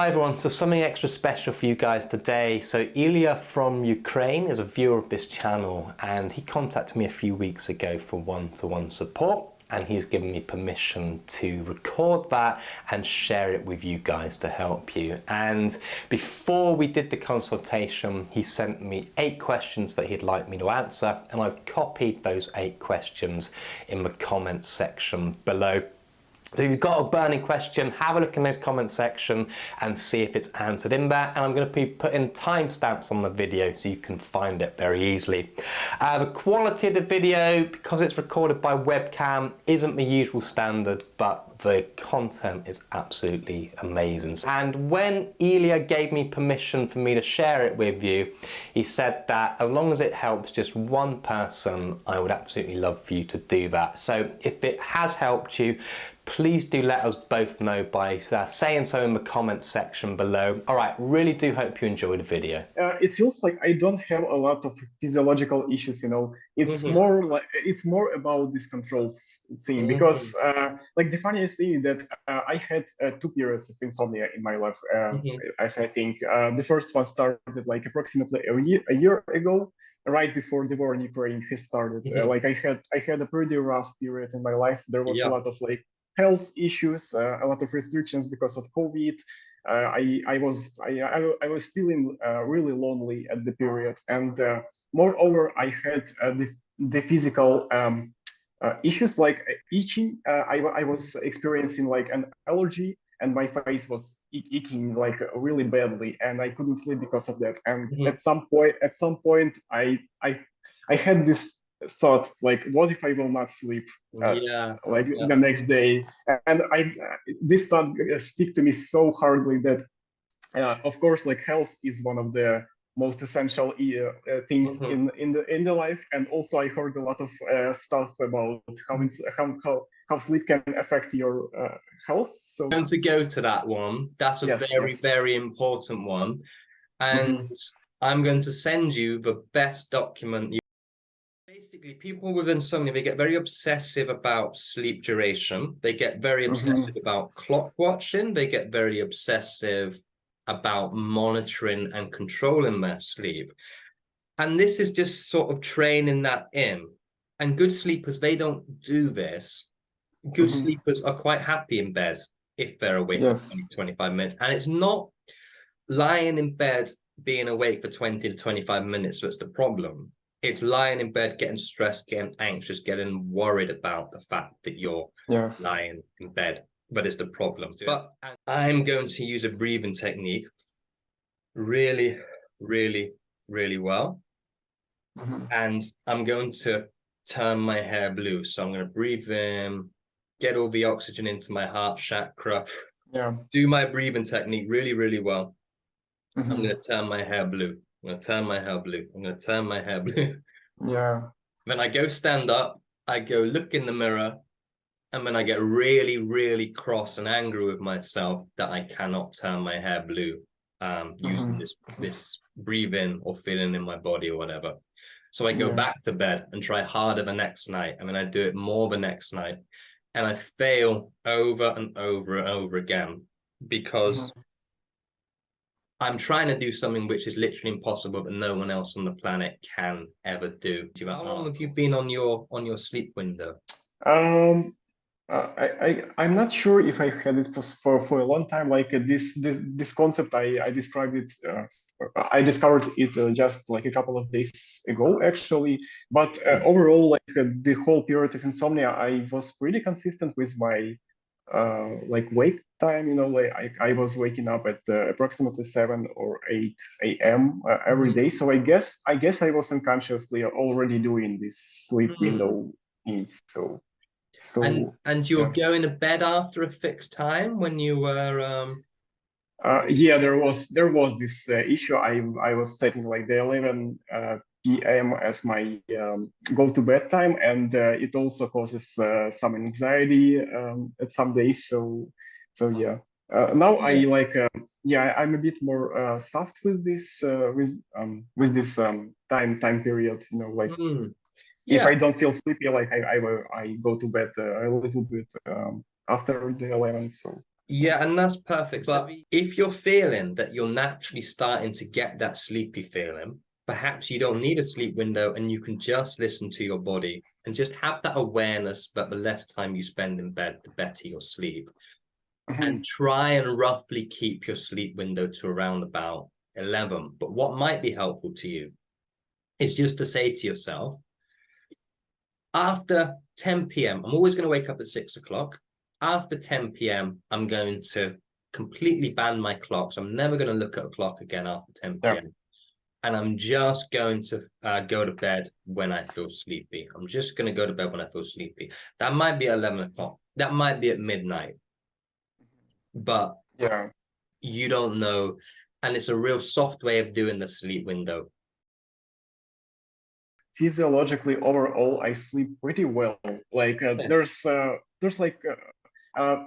Hi everyone, so something extra special for you guys today. So Illia from Ukraine is a viewer of this channel and he contacted me a few weeks ago for one-to-one support, and he's given me permission to record that and share it with you guys to help you. And before we did the consultation, he sent me 8 questions that he'd like me to answer, and I've copied those 8 questions in the comments section below. So if you've got a burning question, have a look in those comment section and see if it's answered in there. And I'm going to be putting timestamps on the video so you can find it very easily. The quality of the video, because it's recorded by webcam, isn't the usual standard, but the content is absolutely amazing. And when Illia gave me permission for me to share it with you, he said that as long as it helps just one person, I would absolutely love for you to do that. So if it has helped you, please do let us both know by saying so in the comments section below. All right, really do hope you enjoyed the video. It feels like I don't have a lot of physiological issues, you know. It's more like it's more about this controls thing, because like the funniest thing is that I had 2 periods of insomnia in my life. As I think the first one started like approximately a year ago, right before the war in Ukraine has started. Like I had a pretty rough period in my life. There was a lot of like health issues, a lot of restrictions because of COVID. I was feeling really lonely at the period, and moreover, I had the physical issues like itching. I was experiencing like an allergy, and my face was itching like really badly, and I couldn't sleep because of that. And at some point, I had this thought like, what if I will not sleep the next day? And this thought stick to me so hardly that of course, like health is one of the most essential things in the life. And also I heard a lot of stuff about how sleep can affect your health. So I'm going to go to that one. That's a very important one, and I'm going to send you the best document. Basically, people with insomnia, they get very obsessive about sleep duration. They get very obsessive about clock watching. They get very obsessive about monitoring and controlling their sleep. And this is just sort of training that in. And good sleepers, they don't do this. Good sleepers are quite happy in bed if they're awake for 20, 25 minutes. And it's not lying in bed, being awake for 20 to 25 minutes that's the problem. It's lying in bed, getting stressed, getting anxious, getting worried about the fact that you're lying in bed. But it's the problem. But I'm going to use a breathing technique really, really, really well. And I'm going to turn my hair blue. So I'm going to breathe in, get all the oxygen into my heart chakra, do my breathing technique really, really well. I'm going to turn my hair blue. I'm going to turn my hair blue. I'm going to turn my hair blue. Then I go stand up. I go look in the mirror. And then I get really, really cross and angry with myself that I cannot turn my hair blue using this breathing or feeling in my body or whatever. So I go back to bed and try harder the next night. And then I do it more the next night. And I fail over and over and over again because I'm trying to do something which is literally impossible that no one else on the planet can ever do. How long have you been on your sleep window? I'm not sure if I had it for a long time. Like this concept, I described it. I discovered it just like a couple of days ago, actually. But overall, like the whole period of insomnia, I was pretty consistent with my like wake time. You know, like I was waking up at approximately 7 or 8 a.m. Every day. So I guess I was unconsciously already doing this sleep window needs. And you were going to bed after a fixed time when you were there was this issue. I was setting like the 11 p.m. as my go to bed time, and it also causes some anxiety at some days. So yeah. Now I like I'm a bit more soft with this time period. You know, like. If I don't feel sleepy, like I go to bed a little bit after the 11. So Yeah, and that's perfect. But if you're feeling that you're naturally starting to get that sleepy feeling, perhaps you don't need a sleep window and you can just listen to your body and just have that awareness that the less time you spend in bed, the better your sleep. And try and roughly keep your sleep window to around about 11. But what might be helpful to you is just to say to yourself, after 10 p.m., I'm always going to wake up at 6 o'clock. After 10 p.m., I'm going to completely ban my clocks. I'm never going to look at a clock again after 10 p.m. And I'm just going to go to bed when I feel sleepy. I'm just going to go to bed when I feel sleepy. That might be at 11 o'clock. That might be at midnight. But you don't know. And it's a real soft way of doing the sleep window. Physiologically, overall, I sleep pretty well. Like there's like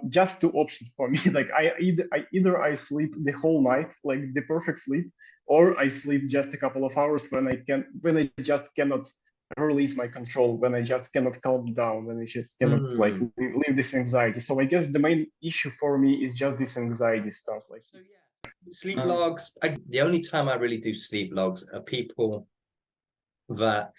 just two options for me. Like either I sleep the whole night, like the perfect sleep, or I sleep just a couple of hours when I just cannot release my control, when I just cannot calm down, when I just cannot like leave this anxiety. So I guess the main issue for me is just this anxiety stuff. Like sleep logs. The only time I really do sleep logs are people that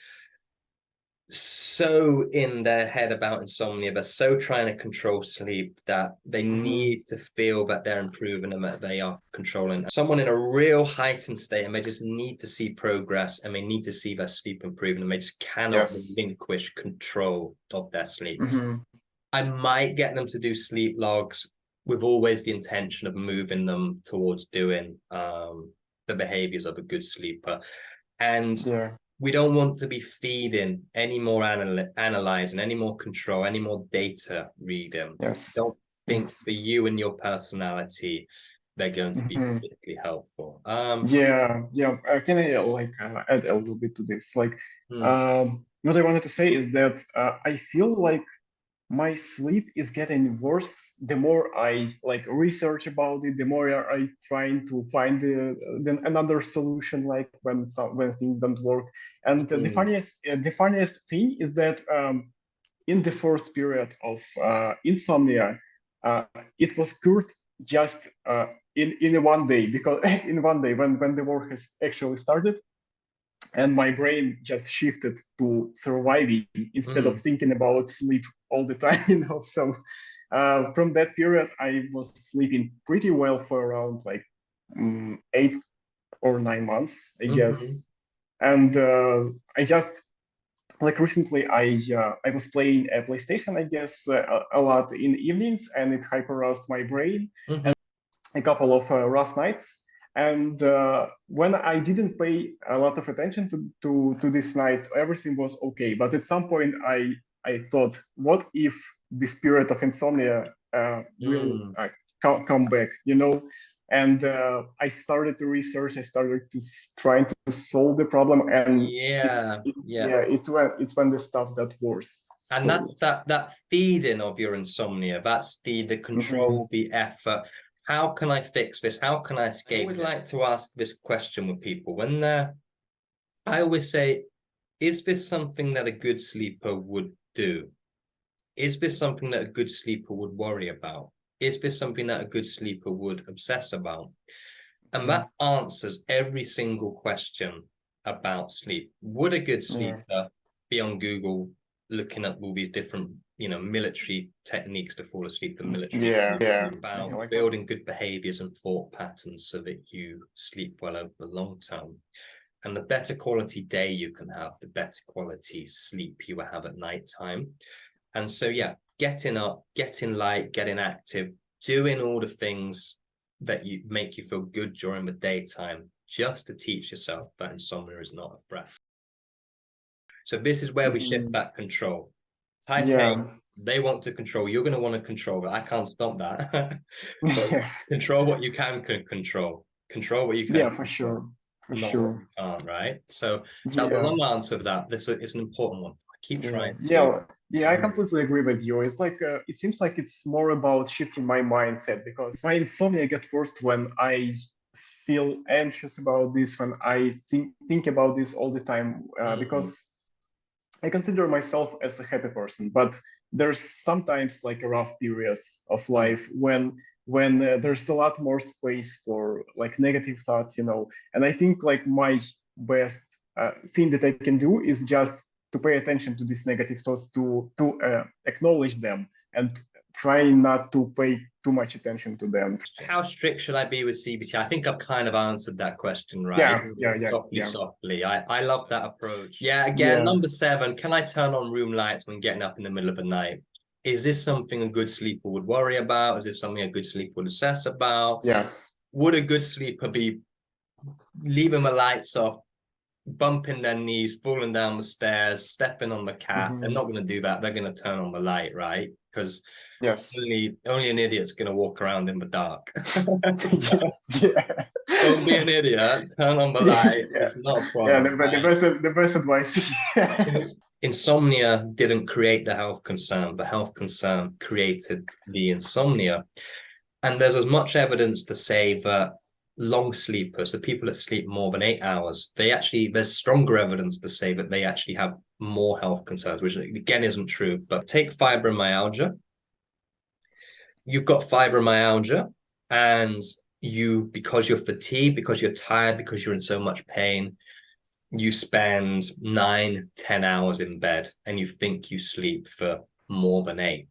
so in their head about insomnia, they're so trying to control sleep that they need to feel that they're improving and that they are controlling. Someone in a real heightened state and they just need to see progress and they need to see their sleep improving and they just cannot relinquish control of their sleep. I might get them to do sleep logs with always the intention of moving them towards doing the behaviors of a good sleeper. And we don't want to be feeding any more analyzing, any more control, any more data reading. I don't think for you and your personality, they're going to be particularly helpful. Can I like add a little bit to this? Like, what I wanted to say is that I feel like my sleep is getting worse the more I like research about it, the more I trying to find another solution, like when things don't work. And the funniest thing is that in the first period of insomnia, it was cured just in one day, because in one day when the work has actually started, and my brain just shifted to surviving instead of thinking about sleep all the time, you know. So from that period, I was sleeping pretty well for around like 8 or 9 months, I guess. And I just like recently, I was playing a PlayStation, I guess, a lot in evenings, and it hyper-aroused my brain. And a couple of rough nights. And when I didn't pay a lot of attention to these nights, everything was okay. But at some point, I thought, what if the spirit of insomnia will come back, you know? And I started to research. I started to trying to solve the problem, and it's when the stuff got worse. And that's that feeding of your insomnia. That's the control, the effort. How can I fix this? How can I escape? I always like to ask this question with people when they're, I always say, is this something that a good sleeper would do? Is this something that a good sleeper would worry about? Is this something that a good sleeper would obsess about? And that answers every single question about sleep. Would a good sleeper be on Google looking at all these different, military techniques to fall asleep in military? About building good behaviors and thought patterns so that you sleep well over the long term. And the better quality day you can have, the better quality sleep you will have at nighttime. And so, getting up, getting light, getting active, doing all the things that you make you feel good during the daytime, just to teach yourself that insomnia is not a threat. So this is where we shift that control. Type A, they want to control. You're going to want to control, but I can't stop that. Control what you can control. Control what you can. Yeah, for sure. For sure. You can't, right? So that's a long answer to that. This is an important one. I keep trying to. Yeah, I completely agree with you. It's like it seems like it's more about shifting my mindset, because my insomnia gets worse when I feel anxious about this, when I think about this all the time, because I consider myself as a happy person, but there's sometimes like rough periods of life when when there's a lot more space for like negative thoughts, And I think like my best thing that I can do is just to pay attention to these negative thoughts, to acknowledge them and try not to pay too much attention to them. How strict should I be with CBT? I think I've kind of answered that question, right? Softly. I love that approach. Yeah, again, number 7, can I turn on room lights when getting up in the middle of the night? Is this something a good sleeper would worry about? Is this something a good sleeper would assess about? Yes. Would a good sleeper be leaving the lights off, bumping their knees, falling down the stairs, stepping on the cat? They're not going to do that. They're going to turn on the light, right? Because only an idiot's going to walk around in the dark. Don't be an idiot. Turn on the light. It's not a problem. The best advice. Insomnia didn't create the health concern. The health concern created the insomnia. And there's as much evidence to say that long sleepers, so people that sleep more than 8 hours, there's stronger evidence to say that they actually have more health concerns, which again isn't true. But take fibromyalgia. You've got fibromyalgia, and because you're fatigued, because you're tired, because you're in so much pain, you spend 9-10 hours in bed and you think you sleep for more than 8.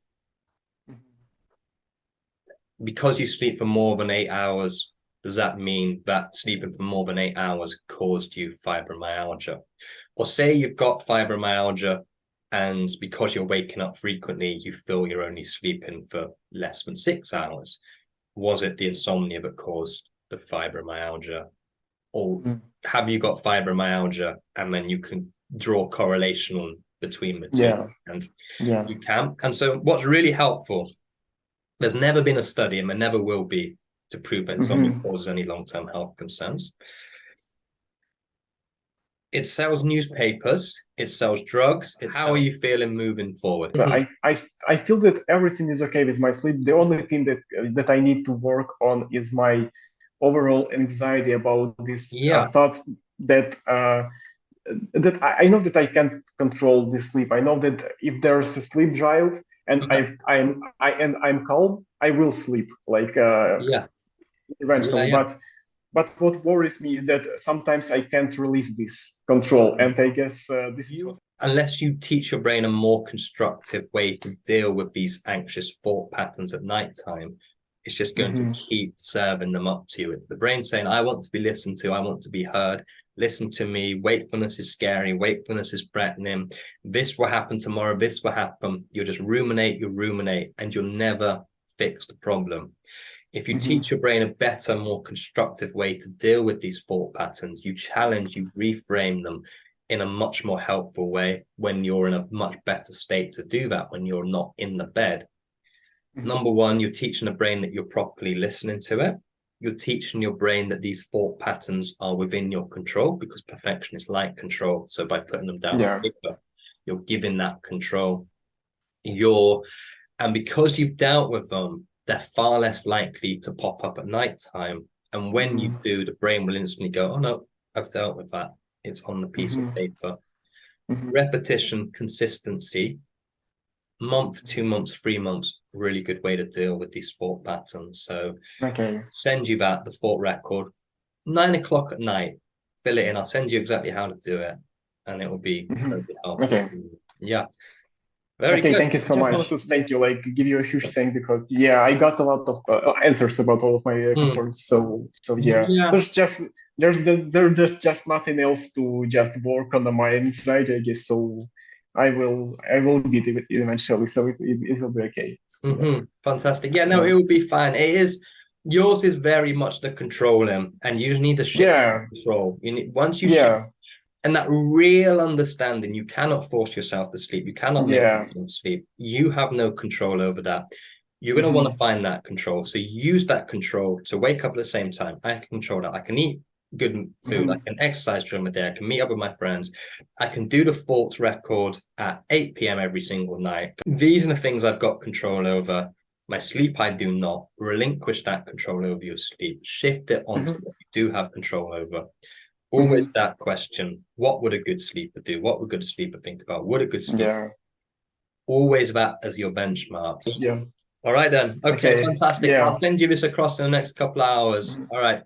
Because you sleep for more than 8 hours, does that mean that sleeping for more than 8 hours caused you fibromyalgia? Or say you've got fibromyalgia, and because you're waking up frequently, you feel you're only sleeping for less than 6 hours. Was it the insomnia that caused the fibromyalgia? Or have you got fibromyalgia and then you can draw correlation between the two? And you can. And so what's really helpful, there's never been a study, and there never will be, to prove that insomnia causes any long-term health concerns. It sells newspapers, it sells drugs. How are you feeling moving forward? So I feel that everything is okay with my sleep. The only thing that I need to work on is my overall anxiety about these thoughts that I know that I can't control this sleep. I know that if there's a sleep drive and I'm calm, I will sleep eventually. But what worries me is that sometimes I can't release this control, and I guess this is unless you teach your brain a more constructive way to deal with these anxious thought patterns at nighttime, it's just going to keep serving them up to you. The brain's saying, I want to be listened to, I want to be heard, listen to me, wakefulness is scary, wakefulness is threatening, this will happen tomorrow, this will happen. You'll just ruminate, and you'll never fix the problem. If you teach your brain a better, more constructive way to deal with these thought patterns, you challenge, you reframe them in a much more helpful way when you're in a much better state to do that, when you're not in the bed. Number one, you're teaching the brain that you're properly listening to it. You're teaching your brain that these thought patterns are within your control, because perfectionists like control. So by putting them down on paper, you're giving that control. And because you've dealt with them, they're far less likely to pop up at nighttime. And when you do, the brain will instantly go, oh no, I've dealt with that. It's on the piece of paper. Repetition, consistency, month, 2 months, 3 months, really good way to deal with these thought patterns. So send you the thought record, 9 o'clock at night, fill it in. I'll send you exactly how to do it, and it will be incredibly helpful. Yeah. Very good. Thank you so much. I just want to thank you, give you a huge thank, because I got a lot of answers about all of my concerns. So there's just nothing else to just work on my anxiety, I guess. So I will beat it eventually. So it will be okay. So, Fantastic. Yeah, no, it will be fine. Yours is very much the controlling, and you need to shift control. Once you shift. And that real understanding, you cannot force yourself to sleep. You cannot make yourself sleep. You have no control over that. You're going to want to find that control. So use that control to wake up at the same time. I can control that. I can eat good food. I can exercise during the day. I can meet up with my friends. I can do the thoughts record at 8 p.m. every single night. These are the things I've got control over. My sleep, I do not. Relinquish that control over your sleep. Shift it onto what you do have control over. Always that question, what would a good sleeper do? What would a good sleeper think about? Would a good sleeper? Always that as your benchmark. All right then. Okay, fantastic. Yeah. I'll send you this across in the next couple of hours. All right.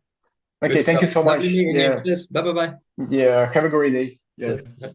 Okay, thank you so much. Lovely meeting Yeah. you. Cheers. Bye. Yeah, have a great day. Yeah. Cheers.